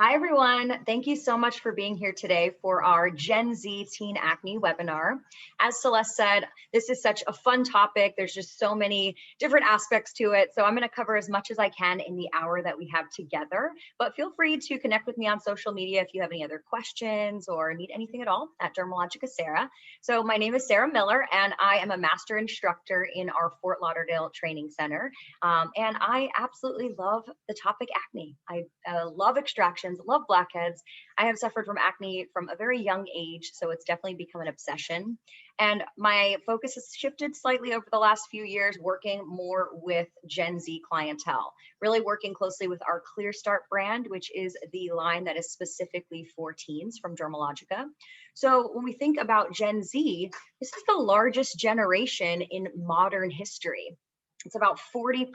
Hi, everyone. Thank you so much for being here today for our Gen Z Teen Acne webinar. As Celeste said, this is such a fun topic. There's just so many different aspects to it. So I'm going to cover as much as I can in the hour that we have together. But feel free to connect with me on social media if you have any other questions or need anything at all at Dermalogica Sarah. So my name is Sarah Miller, and I am a master instructor in our Fort Lauderdale Training Center. And I absolutely love the topic acne. I love extractions, love blackheads. I have suffered from acne from a very young age, so it's definitely become an obsession. And my focus has shifted slightly over the last few years, working more with Gen Z clientele, really working closely with our Clear Start brand, which is the line that is specifically for teens from Dermalogica. So when we think about Gen Z, this is the largest generation in modern history. It's about 40%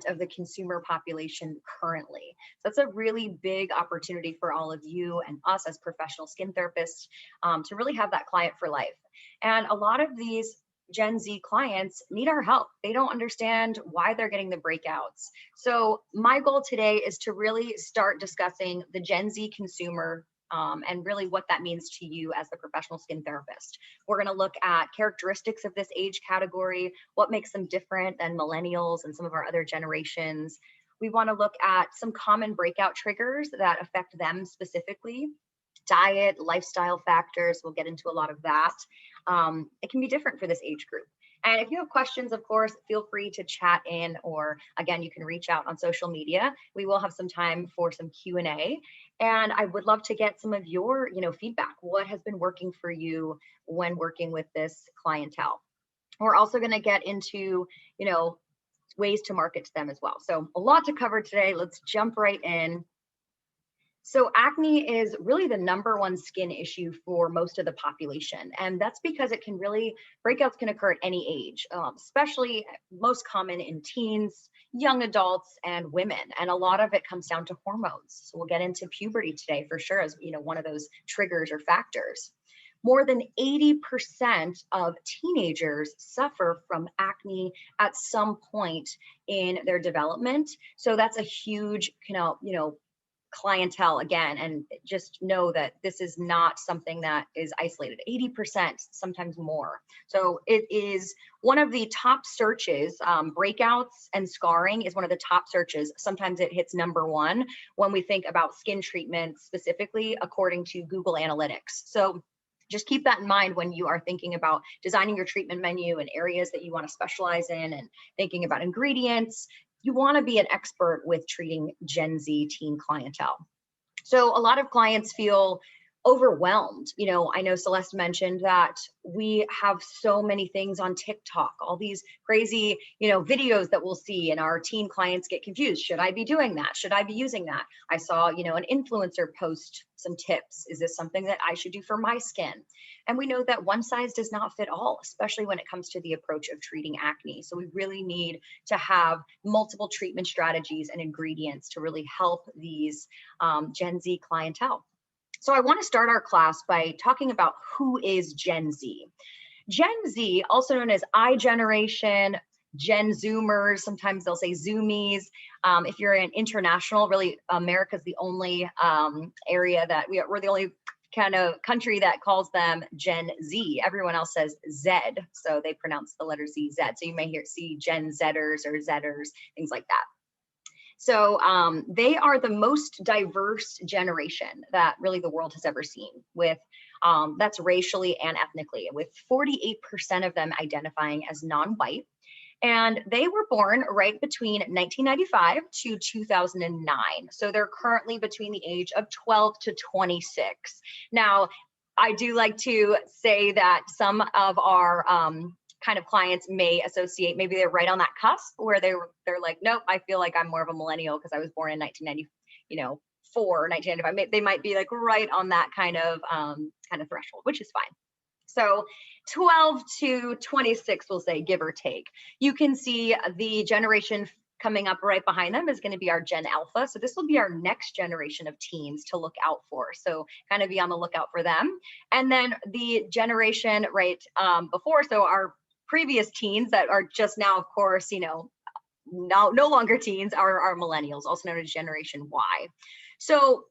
of the consumer population currently. So that's a really big opportunity for all of you and us as professional skin therapists to really have that client for life. And a lot of these Gen Z clients need our help. They don't understand why they're getting the breakouts. So my goal today is to really start discussing the Gen Z consumer and really what that means to you as the professional skin therapist. We're going to look at characteristics of this age category, what makes them different than millennials and some of our other generations. We want to look at some common breakout triggers that affect them specifically. Diet, lifestyle factors, we'll get into a lot of that. It can be different for this age group. And if you have questions, of course, feel free to chat in, or again, you can reach out on social media. We will have some time for some Q&A. And I would love to get some of your, feedback. What has been working for you when working with this clientele? We're also going to get into, ways to market to them as well. So a lot to cover today. Let's jump right in. So acne is really the #1 skin issue for most of the population. And that's because breakouts can occur at any age, especially most common in teens, young adults, and women. And a lot of it comes down to hormones. So we'll get into puberty today for sure as one of those triggers or factors. More than 80% of teenagers suffer from acne at some point in their development. So that's a huge, clientele again, and just know that this is not something that is isolated. 80%, sometimes more. So it is one of the top searches. Breakouts and scarring is one of the top searches. Sometimes it hits #1 when we think about skin treatments, specifically according to Google Analytics. So just keep that in mind when you are thinking about designing your treatment menu and areas that you want to specialize in and thinking about ingredients. You want to be an expert with treating Gen Z teen clientele. So a lot of clients feel overwhelmed. I know Celeste mentioned that we have so many things on TikTok, all these crazy, videos that we'll see, and our teen clients get confused. Should I be doing that? Should I be using that? I saw, an influencer post some tips. Is this something that I should do for my skin? And we know that one size does not fit all, especially when it comes to the approach of treating acne. So we really need to have multiple treatment strategies and ingredients to really help these Gen Z clientele. So I want to start our class by talking about who is Gen Z. Gen Z, also known as I generation, Gen Zoomers, sometimes they'll say Zoomies. If you're an international, really America's the only area that we're the only kind of country that calls them Gen Z. Everyone else says Z, so they pronounce the letter Z, Z. So you may see Gen Zers or Zers, things like that. So they are the most diverse generation that really the world has ever seen, with that's racially and ethnically, with 48% of them identifying as non-white. And they were born right between 1995 to 2009. So they're currently between the age of 12 to 26. Now, I do like to say that some of our kind of clients may associate, maybe they're right on that cusp where they're like, nope, I feel like I'm more of a millennial because I was born in 1994 or 1995. They might be like right on that kind of threshold, which is fine. So 12 to 26, we'll say, give or take. You can see the generation coming up right behind them is going to be our Gen Alpha. So this will be our next generation of teens to look out for. So kind of be on the lookout for them. And then the generation right before, so our previous teens that are just now, of course, no longer teens, are millennials, also known as Generation Y. So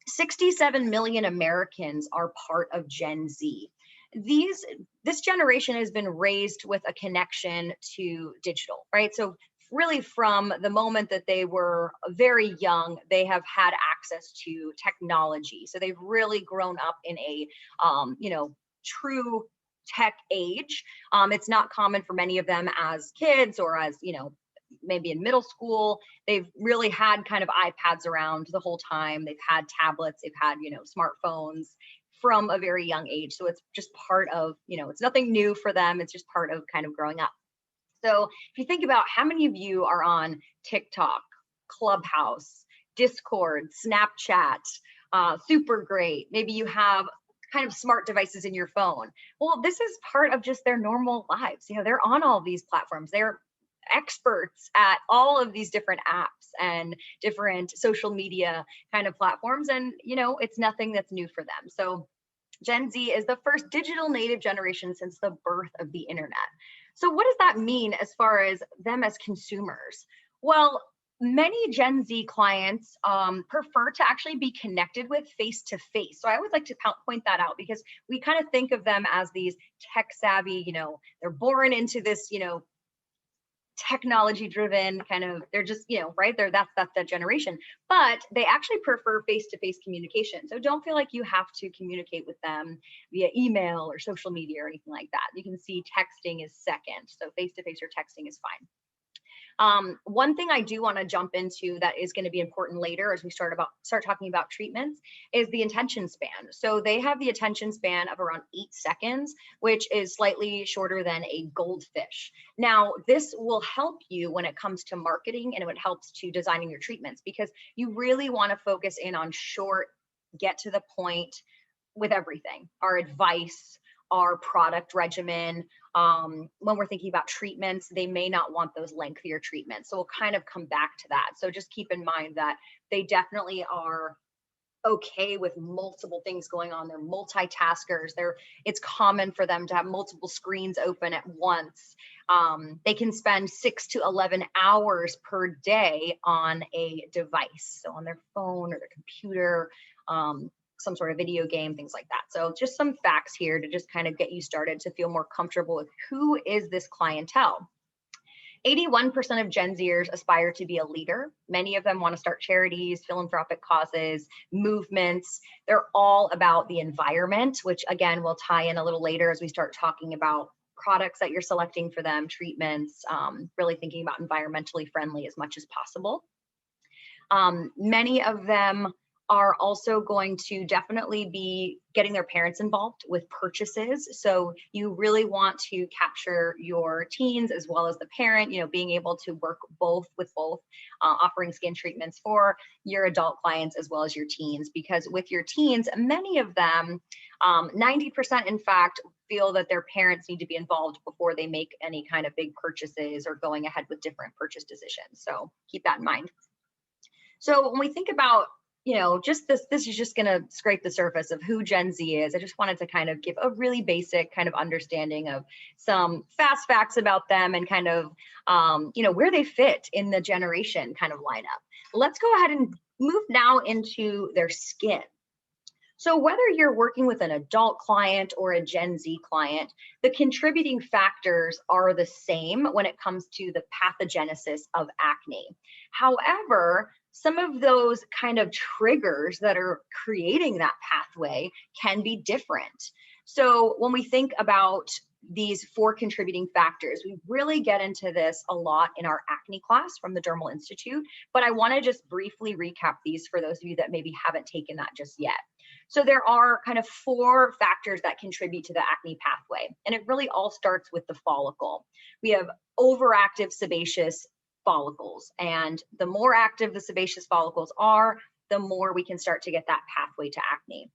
67 million Americans are part of Gen Z. This generation has been raised with a connection to digital, right? So really from the moment that they were very young, they have had access to technology. So they've really grown up in a, true tech age. It's not common for many of them as kids or as, maybe in middle school. They've really had kind of iPads around the whole time. They've had tablets, they've had, smartphones from a very young age. So it's just part of, it's nothing new for them. It's just part of kind of growing up. So if you think about how many of you are on TikTok, Clubhouse, Discord, Snapchat, Super Great, maybe you have kind of smart devices in your phone. Well, this is part of just their normal lives. They're on all these platforms. They're experts at all of these different apps and different social media kind of platforms. And, it's nothing that's new for them. So Gen Z is the first digital native generation since the birth of the internet. So what does that mean as far as them as consumers? Well, many Gen Z clients prefer to actually be connected with face to face. So I always like to point that out because we kind of think of them as these tech savvy, they're born into this, technology driven kind of, they're just, right there, that's that generation, but they actually prefer face-to-face communication. So don't feel like you have to communicate with them via email or social media or anything like that. You can see texting is second. So face-to-face or texting is fine. One thing I do want to jump into that is going to be important later as we start talking about treatments is the attention span. So they have the attention span of around 8 seconds, which is slightly shorter than a goldfish. Now, this will help you when it comes to marketing and it helps to designing your treatments because you really want to focus in on short, get to the point with everything. Our advice, our product regimen. When we're thinking about treatments, they may not want those lengthier treatments. So we'll kind of come back to that. So just keep in mind that they definitely are okay with multiple things going on. They're multitaskers. It's common for them to have multiple screens open at once. They can spend 6 to 11 hours per day on a device. So on their phone or their computer, some sort of video game, things like that. So just some facts here to just kind of get you started to feel more comfortable with who is this clientele. 81% of Gen Zers aspire to be a leader. Many of them want to start charities, philanthropic causes, movements. They're all about the environment, which again, we'll tie in a little later as we start talking about products that you're selecting for them, treatments, really thinking about environmentally friendly as much as possible. Many of them are also going to definitely be getting their parents involved with purchases. So you really want to capture your teens as well as the parent, being able to work with both, offering skin treatments for your adult clients as well as your teens, because with your teens, many of them, 90% in fact, feel that their parents need to be involved before they make any kind of big purchases or going ahead with different purchase decisions. So keep that in mind. So when we think about just this is just going to scrape the surface of who Gen Z is. I just wanted to kind of give a really basic kind of understanding of some fast facts about them and kind of, where they fit in the generation kind of lineup. Let's go ahead and move now into their skin. So whether you're working with an adult client or a Gen Z client, the contributing factors are the same when it comes to the pathogenesis of acne. However, some of those kind of triggers that are creating that pathway can be different. So when we think about these 4 contributing factors, we really get into this a lot in our acne class from the Dermal Institute, but I want to just briefly recap these for those of you that maybe haven't taken that just yet. So there are kind of 4 factors that contribute to the acne pathway, and it really all starts with the follicle. We have overactive sebaceous follicles, and the more active the sebaceous follicles are, the more we can start to get that pathway to acne.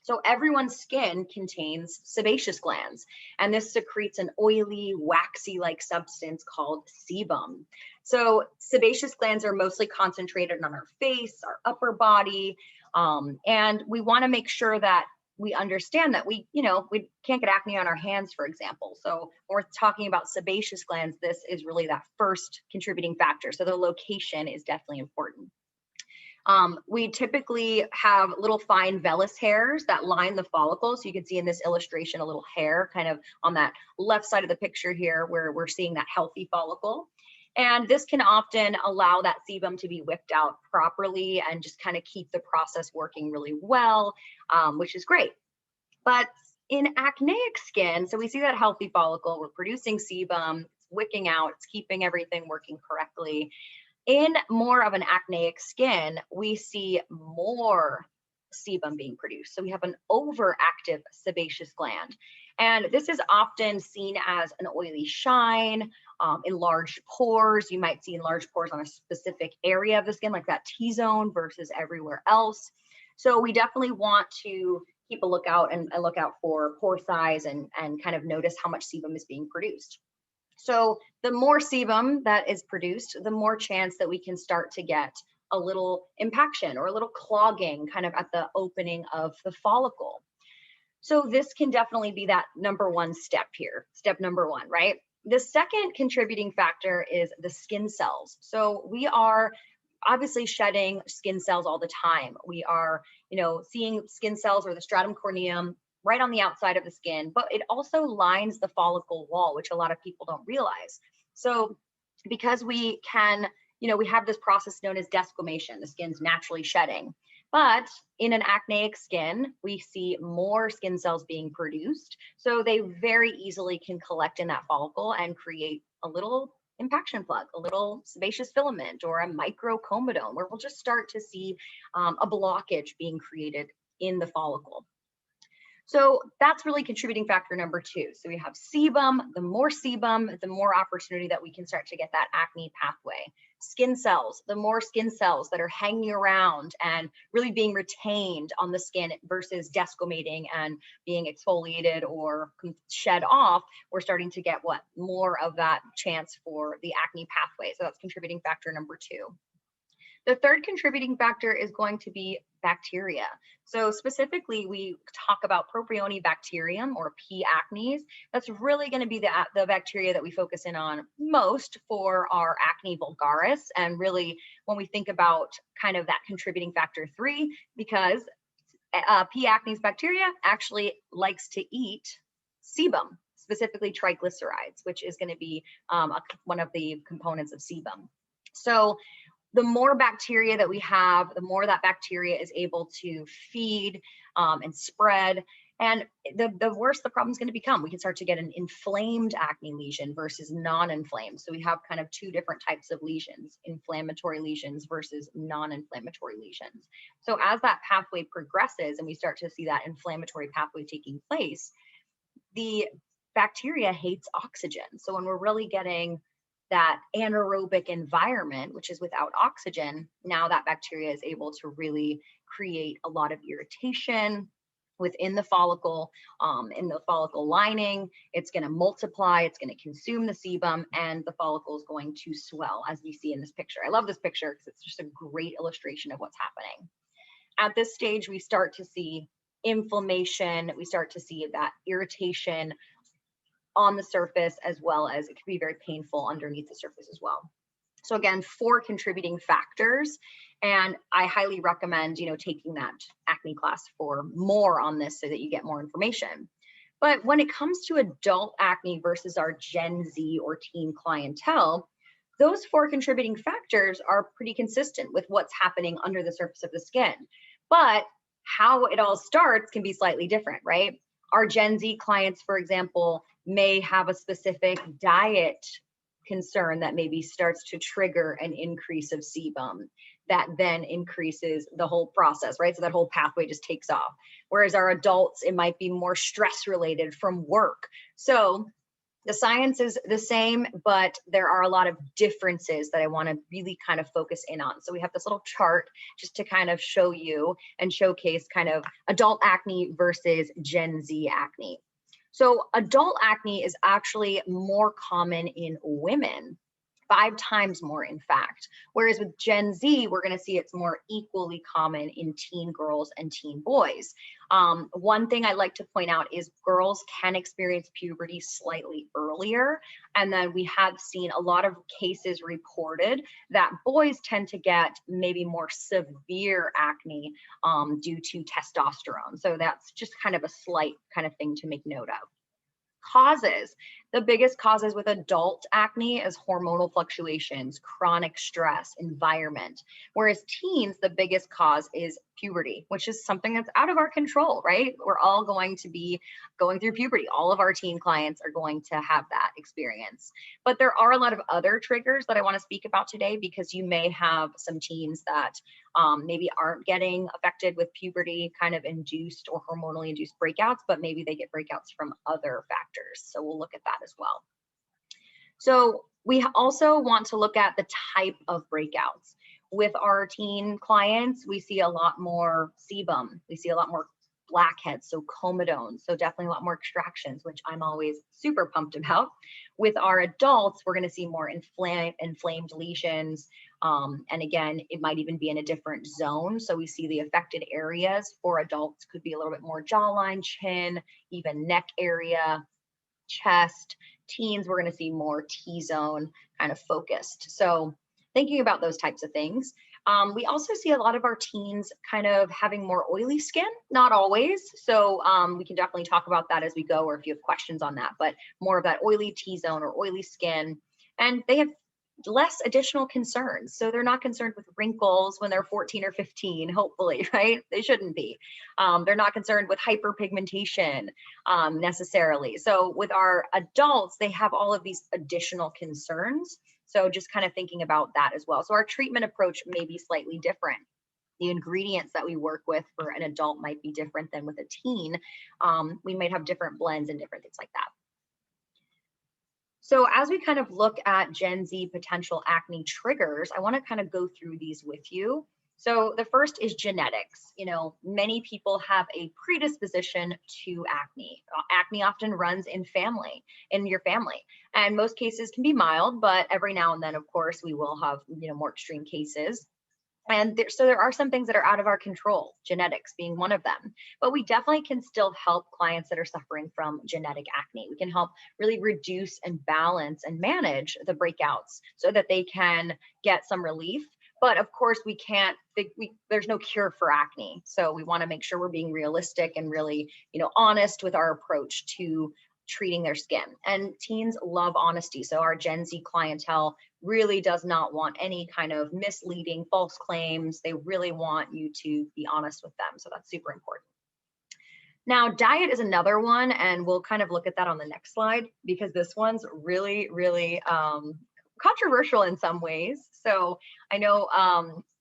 So everyone's skin contains sebaceous glands, and this secretes an oily, waxy-like substance called sebum. So sebaceous glands are mostly concentrated on our face, our upper body, and we want to make sure that we understand that we can't get acne on our hands, for example. So when we're talking about sebaceous glands, this is really that first contributing factor. So the location is definitely important. We typically have little fine vellus hairs that line the follicle. So you can see in this illustration, a little hair kind of on that left side of the picture here, where we're seeing that healthy follicle. And this can often allow that sebum to be whipped out properly and just kind of keep the process working really well, which is great. But in acneic skin, so we see that healthy follicle, we're producing sebum, it's wicking out, it's keeping everything working correctly. In more of an acneic skin, we see more sebum being produced. So we have an overactive sebaceous gland. And this is often seen as an oily shine, enlarged pores. You might see enlarged pores on a specific area of the skin, like that T-zone versus everywhere else. So we definitely want to keep a lookout and look out for pore size and kind of notice how much sebum is being produced. So the more sebum that is produced, the more chance that we can start to get a little impaction or a little clogging kind of at the opening of the follicle. So this can definitely be that number one step here, step number one, right? The second contributing factor is the skin cells. So we are obviously shedding skin cells all the time. We are, seeing skin cells or the stratum corneum right on the outside of the skin, but it also lines the follicle wall, which a lot of people don't realize. So because we can, we have this process known as desquamation, the skin's naturally shedding. But in an acneic skin, we see more skin cells being produced. So they very easily can collect in that follicle and create a little impaction plug, a little sebaceous filament, or a microcomedone, where we'll just start to see a blockage being created in the follicle. So that's really contributing factor number two. So we have sebum, the more opportunity that we can start to get that acne pathway. Skin cells, the more skin cells that are hanging around and really being retained on the skin versus desquamating and being exfoliated or shed off, we're starting to get more of that chance for the acne pathway. So that's contributing factor number two. The third contributing factor is going to be bacteria. So specifically, we talk about Propionibacterium or P. acnes. That's really going to be the bacteria that we focus in on most for our acne vulgaris. And really, when we think about kind of that contributing factor three, because P. acnes bacteria actually likes to eat sebum, specifically triglycerides, which is going to be one of the components of sebum. So the more bacteria that we have, the more that bacteria is able to feed and spread. And the worse the problem is going to become. We can start to get an inflamed acne lesion versus non-inflamed. So we have kind of two different types of lesions, inflammatory lesions versus non-inflammatory lesions. So as that pathway progresses and we start to see that inflammatory pathway taking place, the bacteria hates oxygen. So when we're really getting that anaerobic environment, which is without oxygen, now that bacteria is able to really create a lot of irritation within the follicle, in the follicle lining. It's going to multiply, it's going to consume the sebum, and the follicle is going to swell, as we see in this picture. I love this picture because it's just a great illustration of what's happening. At this stage, we start to see inflammation, we start to see that irritation on the surface, as well as it can be very painful underneath the surface as well. So again, 4 contributing factors, and I highly recommend, taking that acne class for more on this so that you get more information. But when it comes to adult acne versus our Gen Z or teen clientele, those 4 contributing factors are pretty consistent with what's happening under the surface of the skin. But how it all starts can be slightly different, right? Our Gen Z clients, for example, may have a specific diet concern that maybe starts to trigger an increase of sebum that then increases the whole process, right? So that whole pathway just takes off. Whereas our adults, it might be more stress related from work. So the science is the same, but there are a lot of differences that I want to really kind of focus in on. So we have this little chart just to kind of show you and showcase kind of adult acne versus Gen Z acne. So adult acne is actually more common in women 5 times more, in fact. Whereas with Gen Z, we're going to see it's more equally common in teen girls and teen boys. One thing I like to point out is girls can experience puberty slightly earlier. And then we have seen a lot of cases reported that boys tend to get maybe more severe acne due to testosterone. So that's just kind of a slight kind of thing to make note of. Causes. The biggest causes with adult acne is hormonal fluctuations, chronic stress, environment. Whereas teens, the biggest cause is puberty, which is something that's out of our control, right? We're all going to be going through puberty. All of our teen clients are going to have that experience. But there are a lot of other triggers that I want to speak about today, because you may have some teens that maybe aren't getting affected with puberty kind of induced or hormonally induced breakouts, but maybe they get breakouts from other factors. So we'll look at that as well. So we also want to look at the type of breakouts. With our teen clients, we see a lot more sebum. We see a lot more blackheads, so comedones, so definitely a lot more extractions, which I'm always super pumped about. With our adults, we're going to see more inflamed lesions. And again, it might even be in a different zone. So we see the affected areas for adults could be a little bit more jawline, chin, even neck area, chest. Teens, we're going to see more T-zone kind of focused. So thinking about those types of things. We also see a lot of our teens kind of having more oily skin, not always. So we can definitely talk about that as we go, or if you have questions on that, but more of that oily T-zone or oily skin. And they have less additional concerns. So they're not concerned with wrinkles when they're 14 or 15, hopefully, right? They shouldn't be. They're not concerned with hyperpigmentation necessarily. So with our adults, they have all of these additional concerns. So just kind of thinking about that as well. So our treatment approach may be slightly different. The ingredients that we work with for an adult might be different than with a teen. We might have different blends and different things like that. So as we kind of look at Gen Z potential acne triggers, I want to kind of go through these with you. So the first is genetics. You know, many people have a predisposition to acne. Acne often runs in your family, and most cases can be mild, but every now and then, of course, we will have, more extreme cases. And so there are some things that are out of our control, genetics being one of them. But we definitely can still help clients that are suffering from genetic acne. We can help really reduce and balance and manage the breakouts so that they can get some relief. But of course, we can't, there's no cure for acne. So we want to make sure we're being realistic and really, honest with our approach to treating their skin. And teens love honesty. So our Gen Z clientele really does not want any kind of misleading false claims. They really want you to be honest with them. So that's super important. Now, diet is another one, and we'll kind of look at that on the next slide, because this one's really, really controversial in some ways. So I know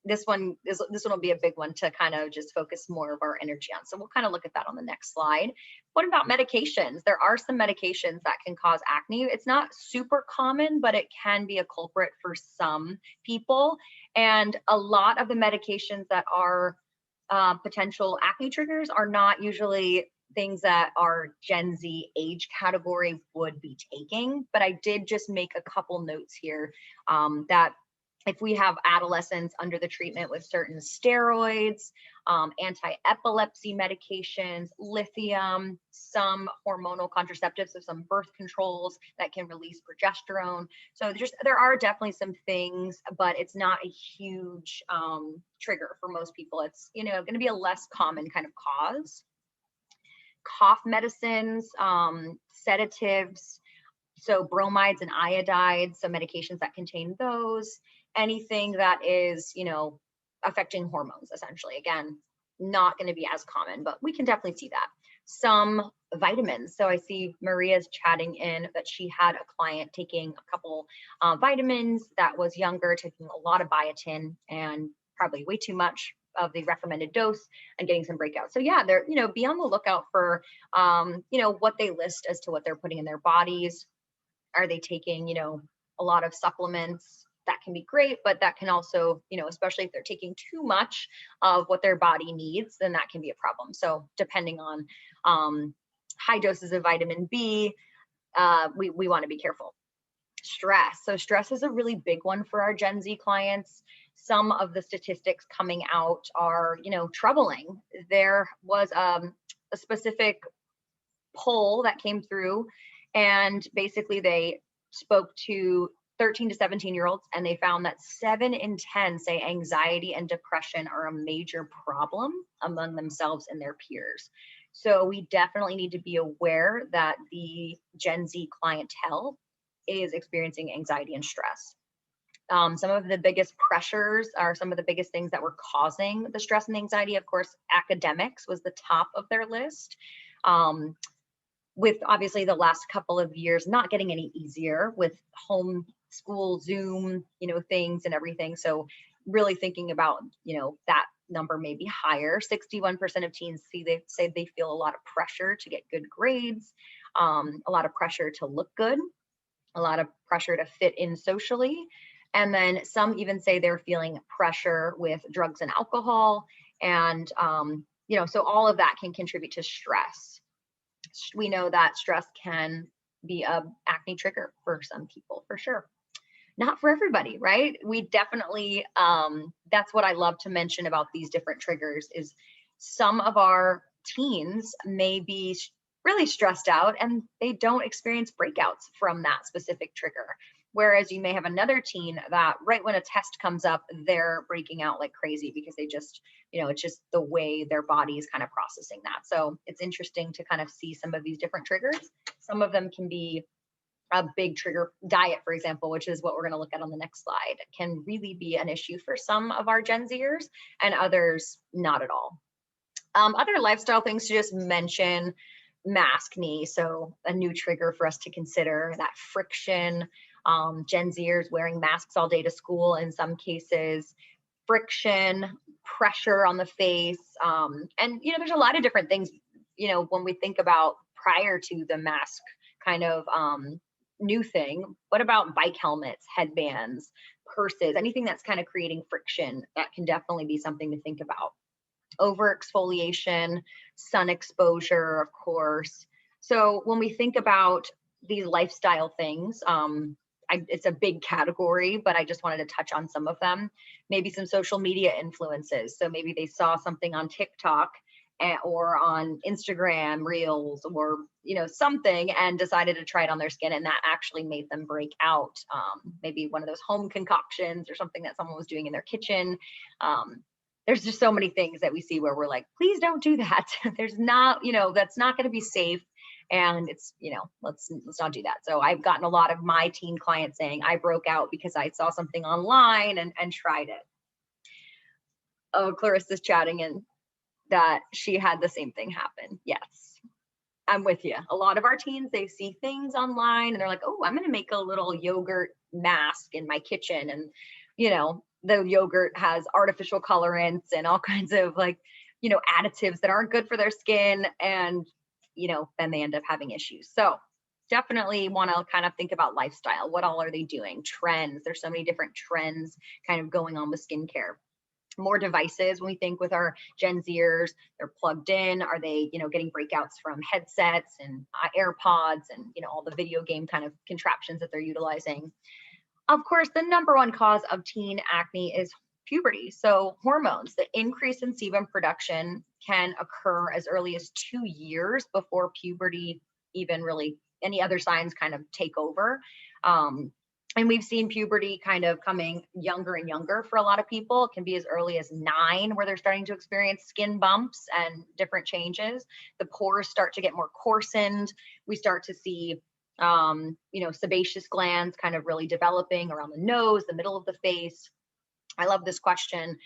this one will be a big one to kind of just focus more of our energy on. So we'll kind of look at that on the next slide. What about medications? There are some medications that can cause acne. It's not super common, but it can be a culprit for some people. And a lot of the medications that are potential acne triggers are not usually things that our Gen Z age category would be taking. But I did just make a couple notes here that if we have adolescents under the treatment with certain steroids, anti-epilepsy medications, lithium, some hormonal contraceptives, so some birth controls that can release progesterone. So there are definitely some things, but it's not a huge trigger for most people. It's going to be a less common kind of cause. Cough medicines, sedatives, so bromides and iodides, so medications that contain those, anything that is, affecting hormones, essentially. Again, not going to be as common, but we can definitely see that. Some vitamins. So I see Maria's chatting in that she had a client taking a couple vitamins that was younger, taking a lot of biotin and probably way too much of the recommended dose and getting some breakouts. So yeah, they're, be on the lookout for, what they list as to what they're putting in their bodies. Are they taking, a lot of supplements? That can be great, but that can also, especially if they're taking too much of what their body needs, then that can be a problem. So depending on high doses of vitamin B, we want to be careful. Stress. So stress is a really big one for our Gen Z clients. Some of the statistics coming out are, troubling. There was a specific poll that came through, and basically they spoke to 13 to 17-year-olds, and they found that 7 in 10 say anxiety and depression are a major problem among themselves and their peers. So we definitely need to be aware that the Gen Z clientele is experiencing anxiety and stress. Some of the biggest pressures are some of the biggest things that were causing the stress and the anxiety. Of course, academics was the top of their list. With obviously the last couple of years not getting any easier with home school, Zoom, things and everything. So really thinking about, that number may be higher. 61% of teens say they feel a lot of pressure to get good grades, a lot of pressure to look good, a lot of pressure to fit in socially. And then some even say they're feeling pressure with drugs and alcohol. And, so all of that can contribute to stress. We know that stress can be a acne trigger for some people, for sure. Not for everybody, right? We definitely, that's what I love to mention about these different triggers is some of our teens may be really stressed out and they don't experience breakouts from that specific trigger. Whereas you may have another teen that right when a test comes up, they're breaking out like crazy because they just, it's just the way their body is kind of processing that. So it's interesting to kind of see some of these different triggers. Some of them can be a big trigger. Diet, for example, which is what we're going to look at on the next slide, can really be an issue for some of our Gen Zers and others not at all. Other lifestyle things to just mention, maskne. So a new trigger for us to consider, that friction. Gen Zers wearing masks all day to school in some cases, friction, pressure on the face. And, there's a lot of different things, when we think about prior to the mask kind of new thing. What about bike helmets, headbands, purses, anything that's kind of creating friction? That can definitely be something to think about. Over exfoliation, sun exposure, of course. So when we think about these lifestyle things, it's a big category, but I just wanted to touch on some of them. Maybe some social media influences. So maybe they saw something on TikTok or on Instagram Reels or, something and decided to try it on their skin, and that actually made them break out. Maybe one of those home concoctions or something that someone was doing in their kitchen. There's just so many things that we see where we're like, please don't do that. There's not, that's not going to be safe. And it's, let's not do that. So I've gotten a lot of my teen clients saying I broke out because I saw something online and tried it. Oh, Clarissa's chatting in that she had the same thing happen. Yes, I'm with you. A lot of our teens, they see things online and they're like, oh, I'm going to make a little yogurt mask in my kitchen. And, the yogurt has artificial colorants and all kinds of additives that aren't good for their skin. And, then they end up having issues. So definitely want to kind of think about lifestyle. What all are they doing? Trends. There's so many different trends kind of going on with skincare. More devices. When we think with our Gen Zers, they're plugged in. Are they, getting breakouts from headsets and AirPods and, all the video game kind of contraptions that they're utilizing? Of course, the number one cause of teen acne is puberty. So hormones, the increase in sebum production can occur as early as 2 years before puberty even really any other signs kind of take over. And we've seen puberty kind of coming younger and younger for a lot of people. It can be as early as 9 where they're starting to experience skin bumps and different changes. The pores start to get more coarsened. We start to see sebaceous glands kind of really developing around the nose, the middle of the face. I love this question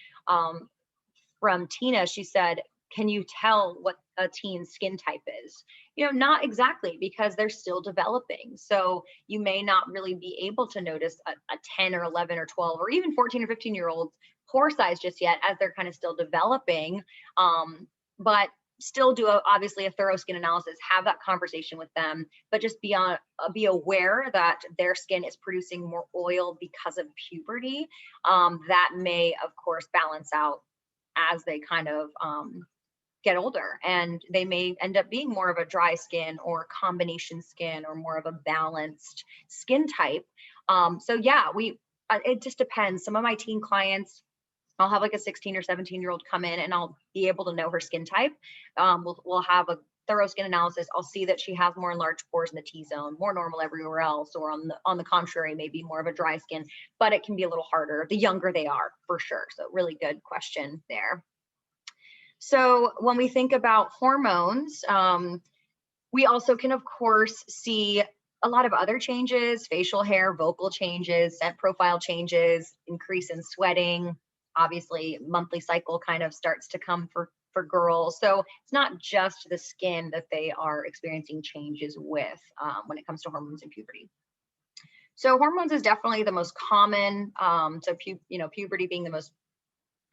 from Tina. She said, can you tell what a teen's skin type is? Not exactly, because they're still developing. So you may not really be able to notice a 10 or 11 or 12 or even 14 or 15-year-olds pore size just yet, as they're kind of still developing. But still do obviously a thorough skin analysis, have that conversation with them, but just be aware that their skin is producing more oil because of puberty. That may, of course, balance out as they kind of get older, and they may end up being more of a dry skin or combination skin or more of a balanced skin type. So yeah, it just depends. Some of my teen clients, I'll have like a 16 or 17-year-old come in and I'll be able to know her skin type. We'll have a thorough skin analysis. I'll see that she has more enlarged pores in the T-zone, more normal everywhere else, or on the contrary, maybe more of a dry skin, but it can be a little harder the younger they are, for sure. So really good question there. So when we think about hormones, we also can, of course, see a lot of other changes: facial hair, vocal changes, scent profile changes, increase in sweating. Obviously, monthly cycle kind of starts to come for girls. So it's not just the skin that they are experiencing changes with when it comes to hormones and puberty. So hormones is definitely the most common. Puberty being the most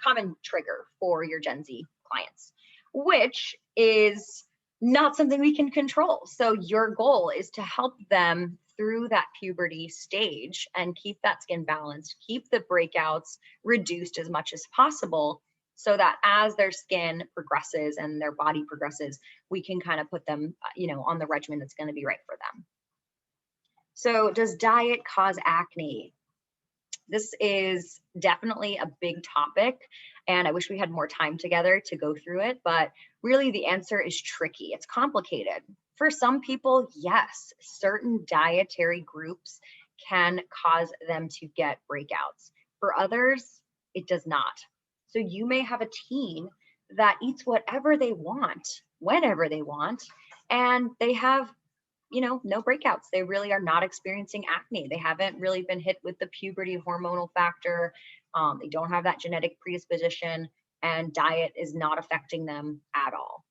common trigger for your Gen Z clients, which is not something we can control. So your goal is to help them through that puberty stage and keep that skin balanced, keep the breakouts reduced as much as possible, so that as their skin progresses and their body progresses, we can kind of put them, on the regimen that's going to be right for them. So does diet cause acne? This is definitely a big topic, and I wish we had more time together to go through it, but really the answer is tricky. It's complicated. For some people, yes, certain dietary groups can cause them to get breakouts. For others, it does not. So you may have a teen that eats whatever they want, whenever they want, and they have no breakouts. They really are not experiencing acne. They haven't really been hit with the puberty hormonal factor. They don't have that genetic predisposition, and diet is not affecting them at all.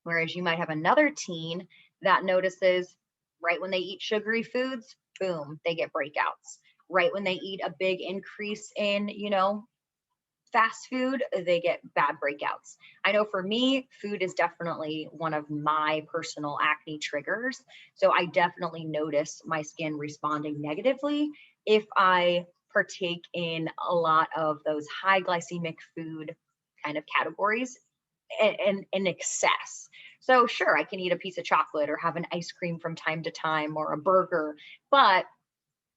Whereas you might have another teen that notices right when they eat sugary foods, boom, they get breakouts. Right when they eat a big increase in, fast food, they get bad breakouts. I know for me, food is definitely one of my personal acne triggers. So I definitely notice my skin responding negatively if I partake in a lot of those high glycemic food kind of categories in excess. So sure, I can eat a piece of chocolate or have an ice cream from time to time or a burger, but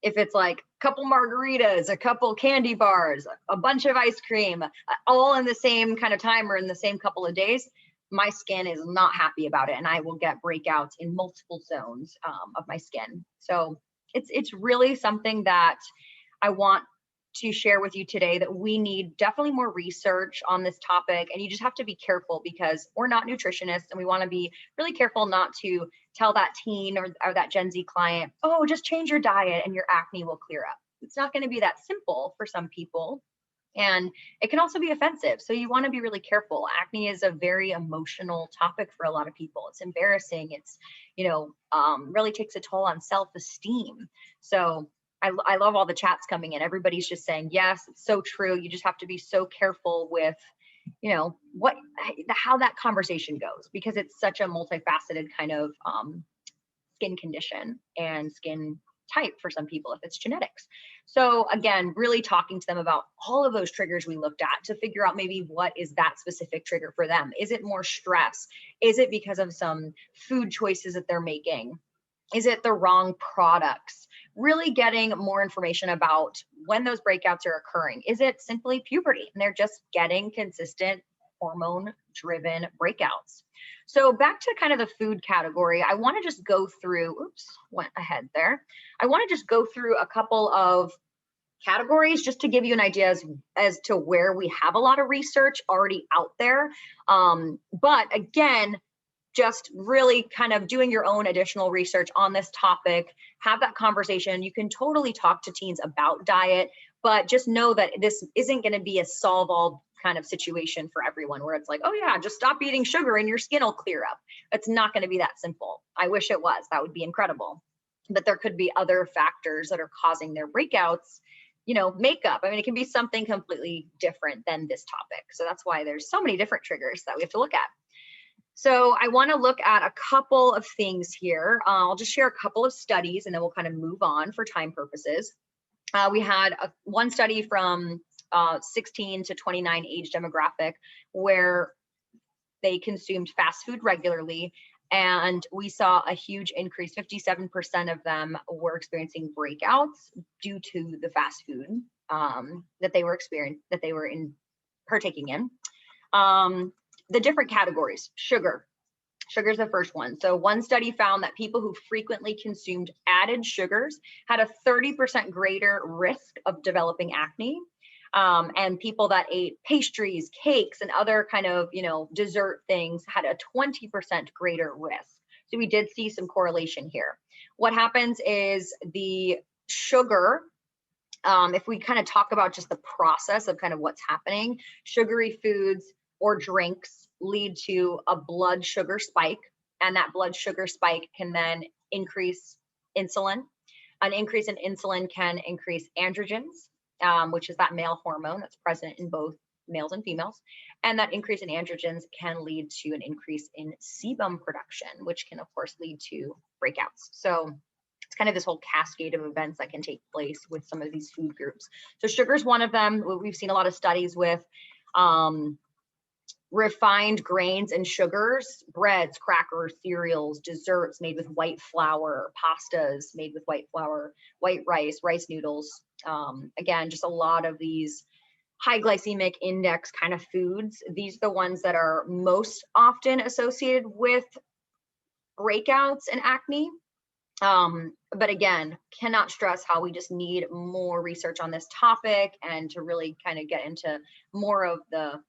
if it's like a couple margaritas, a couple candy bars, a bunch of ice cream, all in the same kind of time or in the same couple of days, my skin is not happy about it, and I will get breakouts in multiple zones of my skin. So it's really something that I want to share with you today, that we need definitely more research on this topic, and you just have to be careful because we're not nutritionists, and we want to be really careful not to tell that teen or that Gen Z client, oh, just change your diet and your acne will clear up. It's not going to be that simple for some people, and it can also be offensive. So you want to be really careful. Acne is a very emotional topic for a lot of people. It's embarrassing. It's, really takes a toll on self-esteem. So I love all the chats coming in. Everybody's just saying, yes, it's so true. You just have to be so careful with, how that conversation goes, because it's such a multifaceted kind of skin condition and skin type for some people if it's genetics. So again, really talking to them about all of those triggers we looked at to figure out maybe what is that specific trigger for them. Is it more stress? Is it because of some food choices that they're making? Is it the wrong products? Really getting more information about when those breakouts are occurring. Is it simply puberty and they're just getting consistent hormone-driven breakouts? So back to kind of the food category, I want to just go through, went ahead there. I want to just go through a couple of categories just to give you an idea as to where we have a lot of research already out there. But again, just really kind of doing your own additional research on this topic, have that conversation. You can totally talk to teens about diet, but just know that this isn't going to be a solve all kind of situation for everyone where it's like, oh yeah, just stop eating sugar and your skin will clear up. It's not going to be that simple. I wish it was. That would be incredible. But there could be other factors that are causing their breakouts. Makeup. I mean, it can be something completely different than this topic. So that's why there's so many different triggers that we have to look at. So I want to look at a couple of things here. I'll just share a couple of studies and then we'll kind of move on for time purposes. We had one study from 16 to 29 age demographic where they consumed fast food regularly, and we saw a huge increase. 57% of them were experiencing breakouts due to the fast food that they were partaking in. The different categories: sugar. Sugar is the first one. So one study found that people who frequently consumed added sugars had a 30% greater risk of developing acne. And people that ate pastries, cakes, and other kind of, dessert things had a 20% greater risk. So we did see some correlation here. What happens is the sugar, if we kind of talk about just the process of kind of what's happening, sugary foods or drinks lead to a blood sugar spike, and that blood sugar spike can then increase insulin. An increase in insulin can increase androgens, which is that male hormone that's present in both males and females. And that increase in androgens can lead to an increase in sebum production, which can, of course, lead to breakouts. So it's kind of this whole cascade of events that can take place with some of these food groups. So sugar is one of them. We've seen a lot of studies with refined grains and sugars, breads, crackers, cereals, desserts made with white flour, pastas made with white flour, white rice, rice noodles. Again, just a lot of these high glycemic index kind of foods. These are the ones that are most often associated with breakouts and acne. But again, cannot stress how we just need more research on this topic and to really kind of get into more of the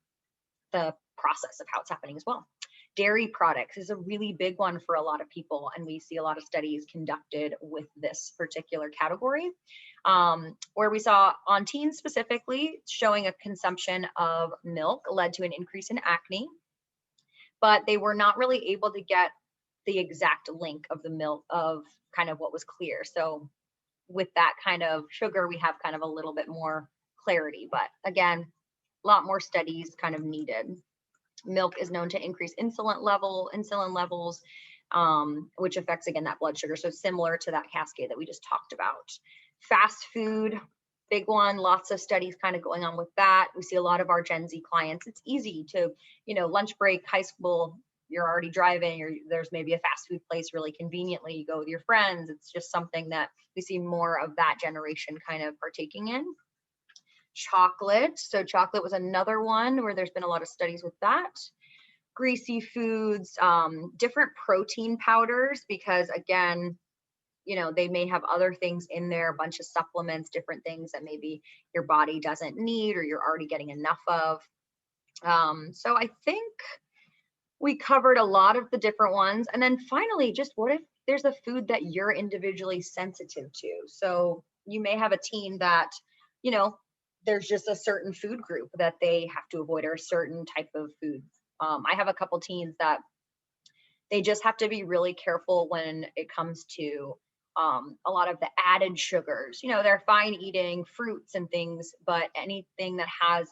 process of how it's happening as well. Dairy products is a really big one for a lot of people, and we see a lot of studies conducted with this particular category, where we saw on teens specifically showing a consumption of milk led to an increase in acne, but they were not really able to get the exact link of the milk of kind of what was clear. So with that kind of sugar, we have kind of a little bit more clarity, but again, a lot more studies kind of needed. Milk is known to increase insulin levels, which affects, again, that blood sugar. So similar to that cascade that we just talked about. Fast food, big one, lots of studies kind of going on with that. We see a lot of our Gen Z clients. It's easy to, lunch break, high school, you're already driving, or there's maybe a fast food place really conveniently, you go with your friends. It's just something that we see more of that generation kind of partaking in. Chocolate. So chocolate was another one where there's been a lot of studies with that. Greasy foods, different protein powders, because again, they may have other things in there, a bunch of supplements, different things that maybe your body doesn't need or you're already getting enough of. So I think we covered a lot of the different ones. And then finally, just what if there's a food that you're individually sensitive to? So you may have a teen that, there's just a certain food group that they have to avoid, or a certain type of food. I have a couple teens that they just have to be really careful when it comes to a lot of the added sugars. They're fine eating fruits and things, but anything that has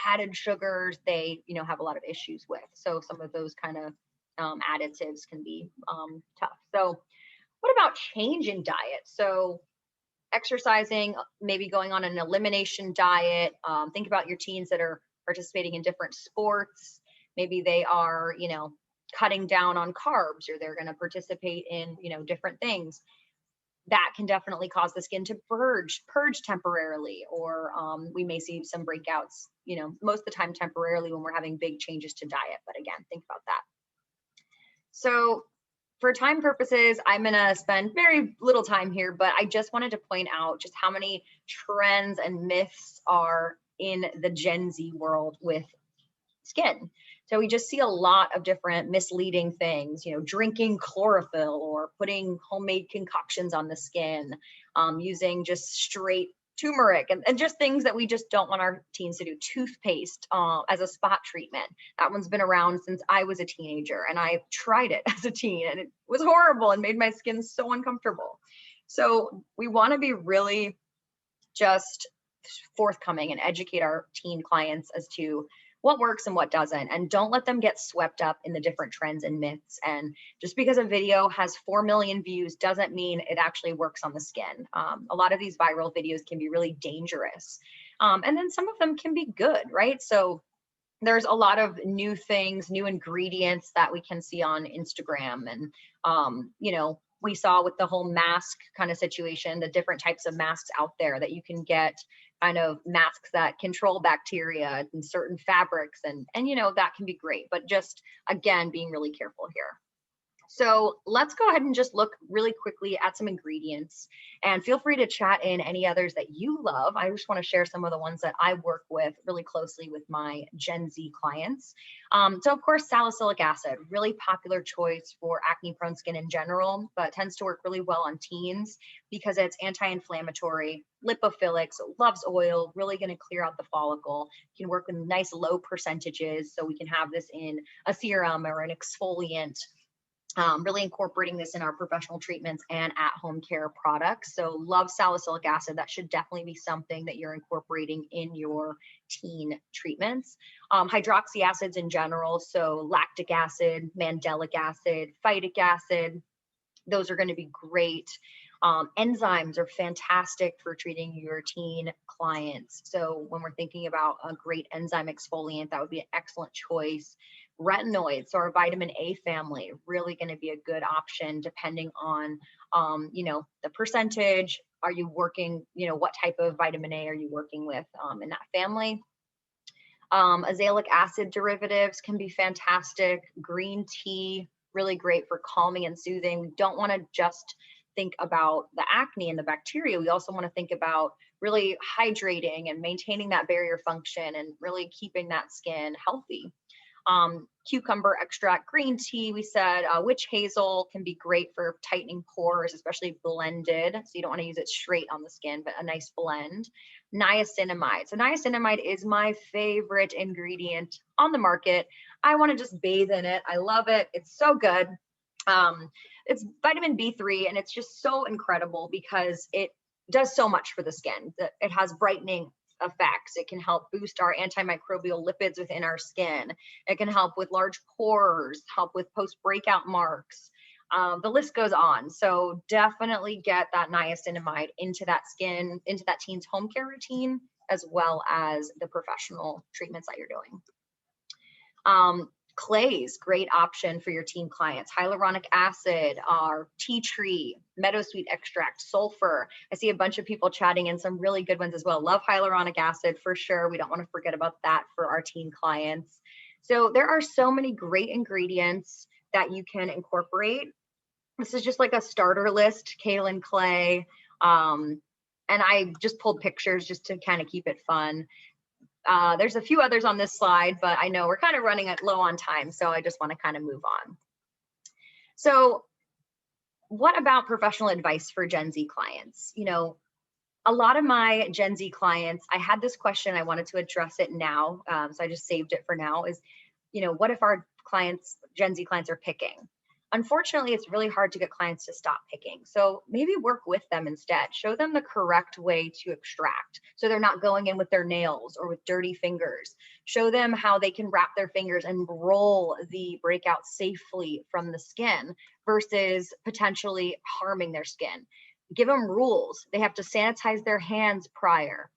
added sugars, they, have a lot of issues with. So some of those kind of additives can be tough. So what about change in diet? So exercising, maybe going on an elimination diet. Think about your teens that are participating in different sports. Maybe they are, cutting down on carbs, or they're going to participate in, different things. That can definitely cause the skin to purge temporarily, or we may see some breakouts, most of the time temporarily when we're having big changes to diet. But again, think about that. So for time purposes, I'm going to spend very little time here, but I just wanted to point out just how many trends and myths are in the Gen Z world with skin. So we just see a lot of different misleading things, drinking chlorophyll or putting homemade concoctions on the skin, using just straight turmeric and just things that we just don't want our teens to do. Toothpaste as a spot treatment. That one's been around since I was a teenager, and I tried it as a teen, and it was horrible and made my skin so uncomfortable. So we want to be really just forthcoming and educate our teen clients as to what works and what doesn't, and don't let them get swept up in the different trends and myths. And just because a video has 4 million views doesn't mean it actually works on the skin. A lot of these viral videos can be really dangerous. And then some of them can be good, right? So there's a lot of new things, new ingredients that we can see on Instagram. And, you know, we saw with the whole mask kind of situation, the different types of masks out there that you can get, kind of masks that control bacteria in certain fabrics. And, you know, that can be great, but just again, being really careful here. So let's go ahead and just look really quickly at some ingredients, and feel free to chat in any others that you love. I just want to share some of the ones that I work with really closely with my Gen Z clients. So of course, salicylic acid, really popular choice for acne prone skin in general, but tends to work really well on teens because it's anti-inflammatory, lipophilic, so loves oil, really going to clear out the follicle. You can work with nice low percentages, so we can have this in a serum or an exfoliant. Really incorporating this in our professional treatments and at-home care products. So love salicylic acid. That should definitely be something that you're incorporating in your teen treatments. Hydroxy acids in general, so lactic acid, mandelic acid, phytic acid, those are going to be great. Enzymes are fantastic for treating your teen clients. So when we're thinking about a great enzyme exfoliant, that would be an excellent choice. Retinoids, so our vitamin A family, really going to be a good option depending on, you know, the percentage. Are you working, you know, what type of vitamin A are you working with in that family? Azelaic acid derivatives can be fantastic. Green tea, really great for calming and soothing. We don't want to just think about the acne and the bacteria. We also want to think about really hydrating and maintaining that barrier function and really keeping that skin healthy. Cucumber extract, green tea, we said, witch hazel can be great for tightening pores, especially blended. So you don't want to use it straight on the skin, but a nice blend. Niacinamide. So niacinamide is my favorite ingredient on the market. I want to just bathe in it. I love it. It's so good. It's vitamin B3, and it's just so incredible because it does so much for the skin. It has brightening effects. It can help boost our antimicrobial lipids within our skin. It can help with large pores, help with post-breakout marks. The list goes on. So definitely get that niacinamide into that skin, into that teen's home care routine, as well as the professional treatments that you're doing. Clays, great option for your teen clients. Hyaluronic acid, our tea tree, meadowsweet extract, sulfur. I see a bunch of people chatting in some really good ones as well. Love hyaluronic acid for sure. We don't want to forget about that for our teen clients. So there are so many great ingredients that you can incorporate. This is just like a starter list, kaolin clay. And I just pulled pictures just to kind of keep it fun. There's a few others on this slide, but I know we're kind of running low on time, so I just want to kind of move on. So what about professional advice for Gen Z clients? You know, a lot of my Gen Z clients, I had this question, I wanted to address it now, so I just saved it for now, is, you know, what if our clients, Gen Z clients, are picking? Unfortunately, it's really hard to get clients to stop picking. So maybe work with them instead. Show them the correct way to extract, so they're not going in with their nails or with dirty fingers. Show them how they can wrap their fingers and roll the breakout safely from the skin versus potentially harming their skin. Give them rules. They have to sanitize their hands prior.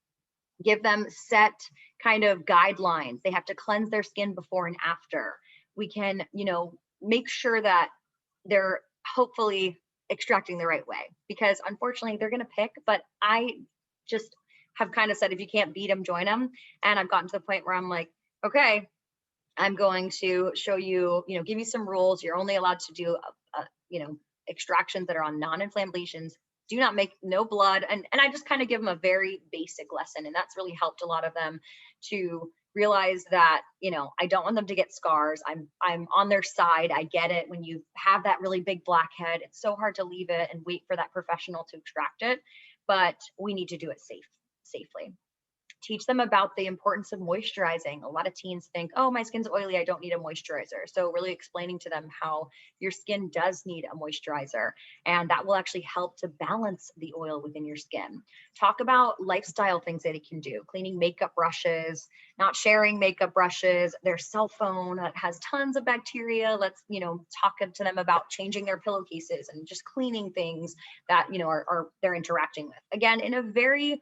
Give them set kind of guidelines. They have to cleanse their skin before and after. We can, you know, make sure that they're hopefully extracting the right way, because unfortunately they're going to pick, but I just have kind of said, if you can't beat them, join them. And I've gotten to the point where I'm like, okay, I'm going to show you, you know, give you some rules. You're only allowed to do, you know, extractions that are on non-inflamed lesions. Do not make no blood. And I just kind of give them a very basic lesson. And that's really helped a lot of them to realize that, you know, I don't want them to get scars. I'm on their side. I get it. When you have that really big blackhead, it's so hard to leave it and wait for that professional to extract it, but we need to do it safely. Teach them about the importance of moisturizing. A lot of teens think, oh, my skin's oily, I don't need a moisturizer. So really explaining to them how your skin does need a moisturizer, and that will actually help to balance the oil within your skin. Talk about lifestyle things that it can do, cleaning makeup brushes, not sharing makeup brushes, their cell phone that has tons of bacteria. Let's, you know, talk to them about changing their pillowcases and just cleaning things that, you know, are they're interacting with. Again, in a very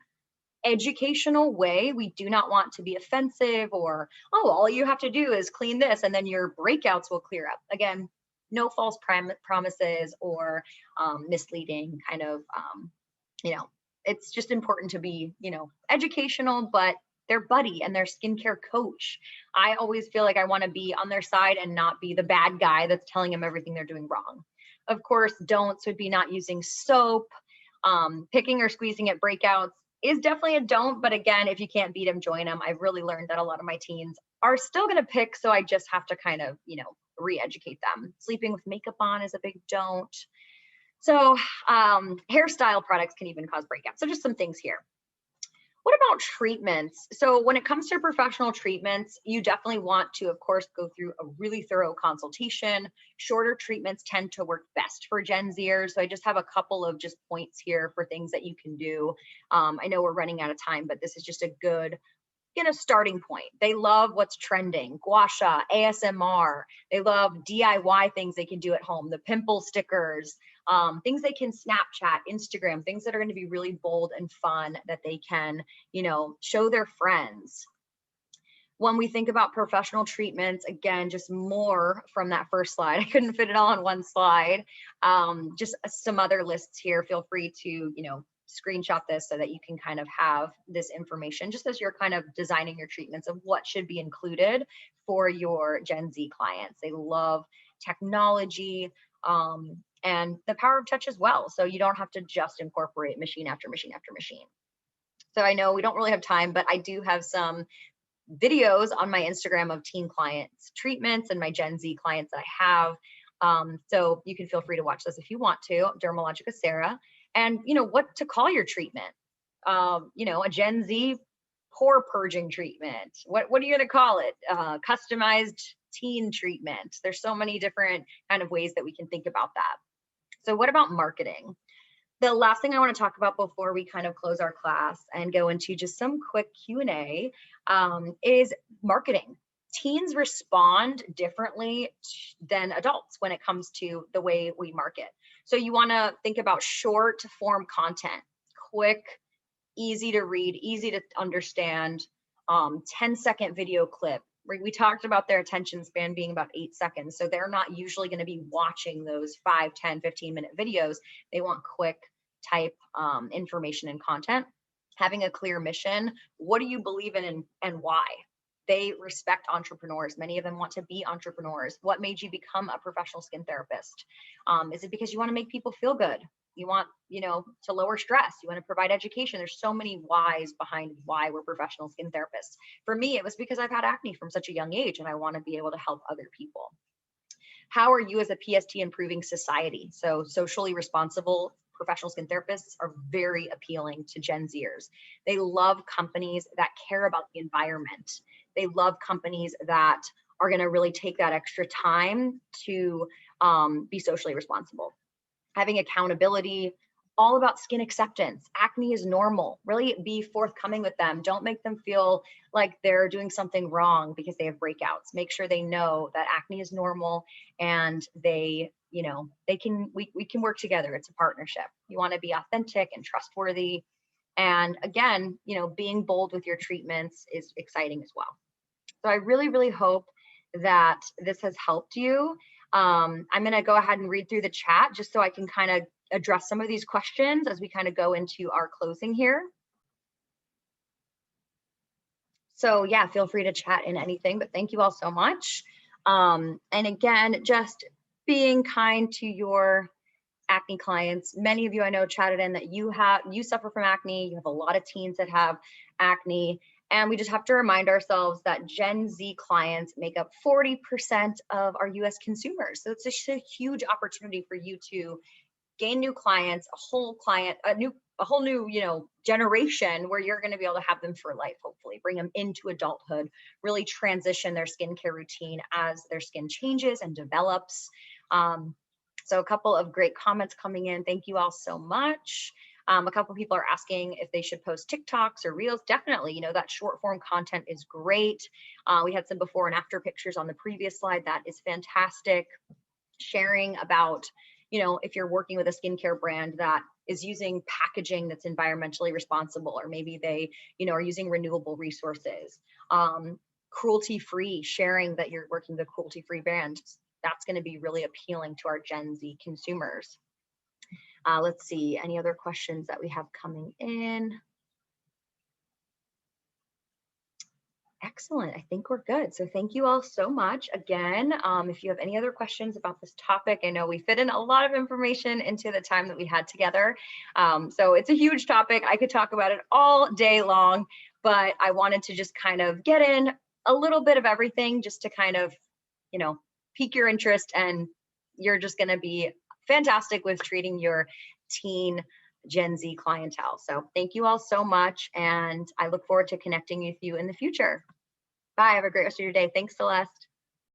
educational way. We do not want to be offensive or, oh, all you have to do is clean this and then your breakouts will clear up. Again, no false promises or misleading kind of, you know, it's just important to be, educational, but their buddy and their skincare coach. I always feel like I want to be on their side and not be the bad guy that's telling them everything they're doing wrong. Of course, don'ts would be not using soap, picking or squeezing at breakouts is definitely a don't. But again, if you can't beat them, join them. I've really learned that a lot of my teens are still going to pick. So I just have to kind of, re-educate them. Sleeping with makeup on is a big don't. So hairstyle products can even cause breakouts. So just some things here. What about treatments? So when it comes to professional treatments, you definitely want to, of course, go through a really thorough consultation. Shorter treatments tend to work best for Gen Zers. So I just have a couple of just points here for things that you can do. I know we're running out of time, but this is just a good starting point. They love what's trending, gua sha, ASMR. They love DIY things they can do at home, the pimple stickers, things they can Snapchat, Instagram, things that are going to be really bold and fun that they can, show their friends. When we think about professional treatments, again, just more from that first slide. I couldn't fit it all on one slide. Just some other lists here. Feel free to, screenshot this so that you can kind of have this information just as you're kind of designing your treatments of what should be included for your Gen Z clients. They love technology and the power of touch as well. So you don't have to just incorporate machine after machine after machine. So I know we don't really have time, but I do have some videos on my Instagram of teen clients treatments and my Gen Z clients that I have. So you can feel free to watch this if you want to. Dermalogica Sarah. And what to call your treatment. A Gen Z pore purging treatment. What are you going to call it? Customized teen treatment. There's so many different kind of ways that we can think about that. So what about marketing? The last thing I want to talk about before we kind of close our class and go into just some quick Q&A is marketing. Teens respond differently than adults when it comes to the way we market. So you want to think about short form content, quick, easy to read, easy to understand, 10-second video clip. We talked about their attention span being about 8 seconds. So they're not usually going to be watching those 5, 10, 15-minute videos. They want quick type information and content. Having a clear mission. What do you believe in and why? They respect entrepreneurs. Many of them want to be entrepreneurs. What made you become a professional skin therapist? Is it because you want to make people feel good? You want, to lower stress. You want to provide education. There's so many whys behind why we're professional skin therapists. For me, it was because I've had acne from such a young age and I want to be able to help other people. How are you as a PST improving society? So socially responsible professional skin therapists are very appealing to Gen Zers. They love companies that care about the environment. They love companies that are going to really take that extra time to be socially responsible. Having accountability, all about skin acceptance. Acne is normal. Really be forthcoming with them. Don't make them feel like they're doing something wrong because they have breakouts. Make sure they know that acne is normal and we can work together. It's a partnership. You want to be authentic and trustworthy. And again, being bold with your treatments is exciting as well. So I really, really hope that this has helped you. I'm going to go ahead and read through the chat just so I can kind of address some of these questions as we kind of go into our closing here. So yeah, feel free to chat in anything, but thank you all so much. And again, just being kind to your acne clients. Many of you I know chatted in that you suffer from acne. You have a lot of teens that have acne. And we just have to remind ourselves that Gen Z clients make up 40% of our US consumers. So it's just a huge opportunity for you to gain new clients, a whole new generation where you're going to be able to have them for life, hopefully bring them into adulthood, really transition their skincare routine as their skin changes and develops. So a couple of great comments coming in. Thank you all so much. A couple of people are asking if they should post TikToks or Reels. Definitely, that short form content is great. We had some before and after pictures on the previous slide. That is fantastic. Sharing about, if you're working with a skincare brand that is using packaging that's environmentally responsible, or maybe they, are using renewable resources. Cruelty-free, sharing that you're working with a cruelty-free brand. That's going to be really appealing to our Gen Z consumers. Let's see, any other questions that we have coming in? Excellent. I think we're good. So thank you all so much. Again, if you have any other questions about this topic, I know we fit in a lot of information into the time that we had together. So it's a huge topic. I could talk about it all day long, but I wanted to just kind of get in a little bit of everything just to kind of, pique your interest, and you're just going to be fantastic with treating your teen Gen Z clientele. So thank you all so much, and I look forward to connecting with you in the future. Bye. Have a great rest of your day. Thanks, Celeste.